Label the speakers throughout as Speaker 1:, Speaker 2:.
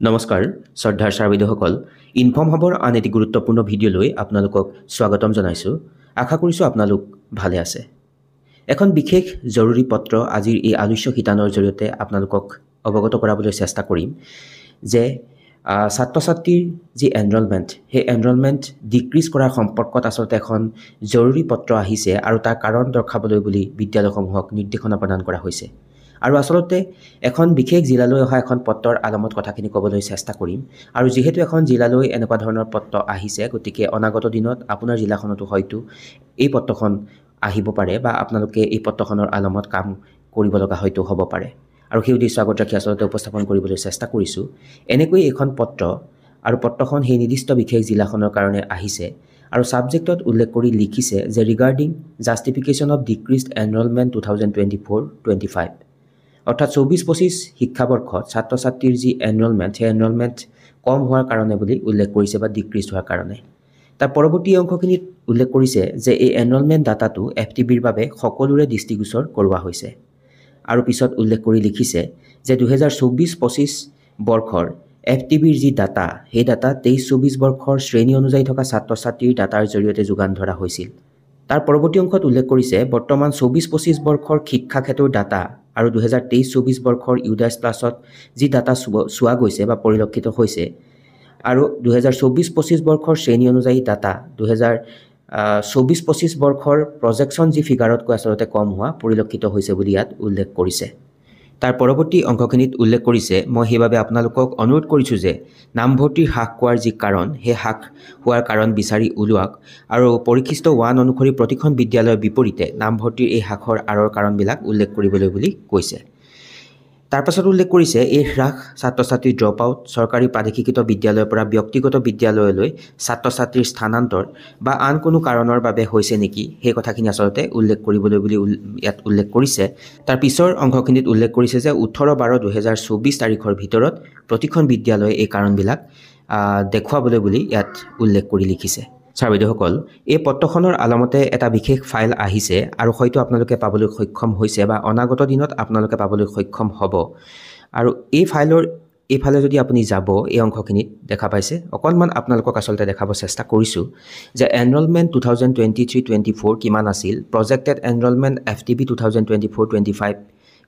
Speaker 1: নমস্কাৰ শ্ৰদ্ধাৰ ছাৰ বাইদেউসকল ইনফৰ্ম হবৰ আন এটি গুৰুত্বপূৰ্ণ ভিডিঅ'লৈ আপোনালোকক স্বাগতম জনাইছোঁ। আশা কৰিছোঁ আপোনালোক ভালে আছে। এখন বিশেষ জৰুৰী পত্ৰ আজিৰ এই আলোচ্য শিতানৰ জৰিয়তে আপোনালোকক অৱগত কৰাবলৈ চেষ্টা কৰিম যে ছাত্ৰ ছাত্ৰীৰ যি এনৰলমেণ্ট সেই এনৰলমেণ্ট ডিক্ৰিজ কৰাৰ সম্পৰ্কত আচলতে এখন জৰুৰী পত্ৰ আহিছে আৰু তাৰ কাৰণ দৰ্শাবলৈ বুলি বিদ্যালয়সমূহক নিৰ্দেশনা প্ৰদান কৰা হৈছে। আৰু আচলতে এখন বিশেষ জিলালৈ অহা এখন পত্ৰৰ আলমত কথাখিনি ক'বলৈ চেষ্টা কৰিম। আৰু যিহেতু এখন জিলালৈ এনেকুৱা ধৰণৰ পত্ৰ আহিছে, গতিকে অনাগত দিনত আপোনাৰ জিলাখনতো হয়তো এই পত্ৰখন আহিব পাৰে বা আপোনালোকে এই পত্ৰখনৰ আলমত কাম কৰিব লগা হয়তো হ'ব পাৰে। আৰু সেই উদ্দেশ্য আগত ৰাখি আচলতে উপস্থাপন কৰিবলৈ চেষ্টা কৰিছোঁ। এনেকৈ এইখন পত্ৰ আৰু পত্ৰখন সেই নিৰ্দিষ্ট বিশেষ জিলাখনৰ কাৰণে আহিছে আৰু ছাবজেক্টত উল্লেখ কৰি লিখিছে যে ৰিগাৰ্ডিং জাষ্টিফিকেশ্যন অফ ডিক্ৰিজড এনৰলমেণ্ট 2024-25 অৰ্থাৎ 24-25 শিক্ষাবৰ্ষত ছাত্ৰ ছাত্ৰীৰ যি এনৰলমেণ্ট সেই এনৰলমেণ্ট কম হোৱাৰ কাৰণে বুলি উল্লেখ কৰিছে বা ডিক্ৰিজ হোৱাৰ কাৰণে। তাৰ পৰৱৰ্তী অংশখিনিত উল্লেখ কৰিছে যে এই এনৰলমেণ্ট ডাটাটো FTBৰ বাবে সকলোৰে দৃষ্টিগোচৰ কৰোৱা হৈছে। আৰু পিছত উল্লেখ কৰি লিখিছে যে 2024-25 বৰ্ষৰ FTBৰ যি ডাটা সেই ডাটা 23-24 বৰ্ষৰ শ্ৰেণী অনুযায়ী থকা ছাত্ৰ ছাত্ৰীৰ ডাটাৰ জৰিয়তে যোগান ধৰা হৈছিল। তাৰ পৰৱৰ্তী অংশত উল্লেখ কৰিছে বৰ্তমান 24-25 বৰ্ষৰ শিক্ষা ক্ষেত্ৰৰ ডাটা আৰু 2023-24 বৰ্ষৰ ইউডাছ প্লাছত যি ডাটা চোৱা গৈছে বা পৰিলক্ষিত হৈছে আৰু 2024-25 বৰ্ষৰ শ্ৰেণী অনুযায়ী ডাটা 2024-25 বৰ্ষৰ প্ৰজেকশ্যন যি ফিগাৰতকৈ আচলতে কম হোৱা পৰিলক্ষিত হৈছে বুলি ইয়াত উল্লেখ কৰিছে। তাৰ পৰৱৰ্তী অংশখিনিত উল্লেখ কৰিছে, মই সেইবাবে আপোনালোকক অনুৰোধ কৰিছোঁ যে নামভৰ্তিৰ হ্ৰাস হোৱাৰ যি কাৰণ সেই হ্ৰাস হোৱাৰ কাৰণ বিচাৰি উলিয়াওক আৰু পৰিশিষ্ট 1 অনুসৰি প্ৰতিখন বিদ্যালয়ৰ বিপৰীতে নামভৰ্তিৰ এই হ্ৰাসৰ আঁৰৰ কাৰণবিলাক উল্লেখ কৰিবলৈ বুলি কৈছে। তাৰ পাছত উল্লেখ কৰিছে এই হ্ৰাস ছাত্ৰ ছাত্ৰীৰ ড্ৰপ আউট, চৰকাৰী প্ৰাদেশিকৃত বিদ্যালয়ৰ পৰা ব্যক্তিগত বিদ্যালয়লৈ ছাত্ৰ ছাত্ৰীৰ স্থানান্তৰ বা আন কোনো কাৰণৰ বাবে হৈছে নেকি সেই কথাখিনি আচলতে উল্লেখ কৰিবলৈ বুলি ইয়াত উল্লেখ কৰিছে। তাৰ পিছৰ অংশখিনিত উল্লেখ কৰিছে যে 18-12-2024 তাৰিখৰ ভিতৰত প্ৰতিখন বিদ্যালয়ে এই কাৰণবিলাক দেখুৱাবলৈ বুলি ইয়াত উল্লেখ কৰি লিখিছে। ছাৰ বাইদেউসকল, এই পত্ৰখনৰ আলমতে এটা বিশেষ ফাইল আহিছে আৰু হয়তো আপোনালোকে পাবলৈ সক্ষম হৈছে বা অনাগত দিনত আপোনালোকে পাবলৈ সক্ষম হ'ব। আৰু এই ফাইলৰ এইফালে যদি আপুনি যাব এই অংশখিনিত দেখা পাইছে, অকণমান আপোনালোকক আচলতে দেখাব চেষ্টা কৰিছোঁ যে এনৰলমেণ্ট 2023-24 কিমান আছিল, প্ৰজেক্টেড এনৰলমেণ্ট FTB 2024-25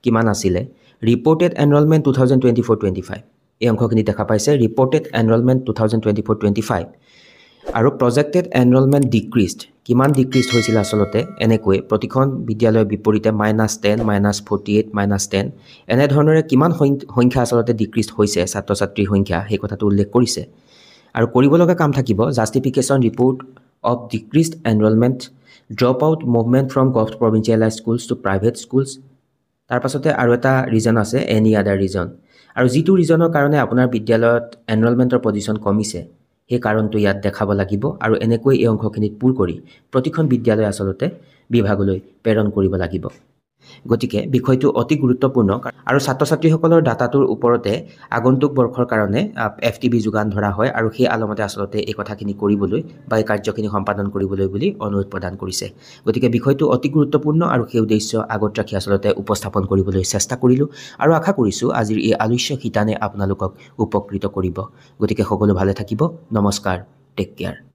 Speaker 1: কিমান আছিলে, ৰিপৰ্টেড এনৰলমেণ্ট 2024-25 এই অংশখিনি দেখা পাইছে, ৰিপৰ্টেড এনৰলমেণ্ট 2024-25 আৰু প্ৰজেক্টেড এনৰলমেণ্ট ডিক্ৰিজড কিমান ডিক্ৰিজড হৈছিল আচলতে এনেকৈ প্ৰতিখন বিদ্যালয়ৰ বিপৰীতে -10, -48, -10 এনেধৰণৰে কিমান সংখ্যা আচলতে ডিক্ৰিজড হৈছে ছাত্ৰ ছাত্ৰীৰ সংখ্যা সেই কথাটো উল্লেখ কৰিছে। আৰু কৰিব লগা কাম থাকিব justification report of decreased enrollment, drop out movement from government provincialise schools to private schools. তাৰ পাছতে আৰু এটা ৰিজন আছে এনি আদাৰ ৰিজন, আৰু যিটো ৰিজনৰ কাৰণে আপোনাৰ বিদ্যালয়ত এনৰলমেণ্টৰ পজিশ্যন কমিছে সেই কাৰণটো ইয়াত দেখাব লাগিব আৰু এনেকৈ এই অংশখিনিত পূৰ কৰি প্ৰতিখন বিদ্যালয় আচলতে বিভাগলৈ প্ৰেৰণ কৰিব লাগিব। গতিকে বিষয়টো অতি গুৰুত্বপূৰ্ণ আৰু ছাত্ৰ ছাত্ৰীসকলৰ ডাটাটোৰ ওপৰতে আগন্তুক বৰ্ষৰ কাৰণে FTB যোগান ধৰা হয় আৰু সেই আলমতে আচলতে এই কথাখিনি কৰিবলৈ বা এই কাৰ্যখিনি সম্পাদন কৰিবলৈ বুলি অনুৰোধ প্ৰদান কৰিছে। গতিকে বিষয়টো অতি গুৰুত্বপূৰ্ণ আৰু সেই উদ্দেশ্য আগত ৰাখি আচলতে উপস্থাপন কৰিবলৈ চেষ্টা কৰিলোঁ আৰু আশা কৰিছোঁ আজিৰ এই আলোচ্য শিতানে আপোনালোকক উপকৃত কৰিব। গতিকে সকলো ভালে থাকিব। নমস্কাৰ, টেক কেয়াৰ।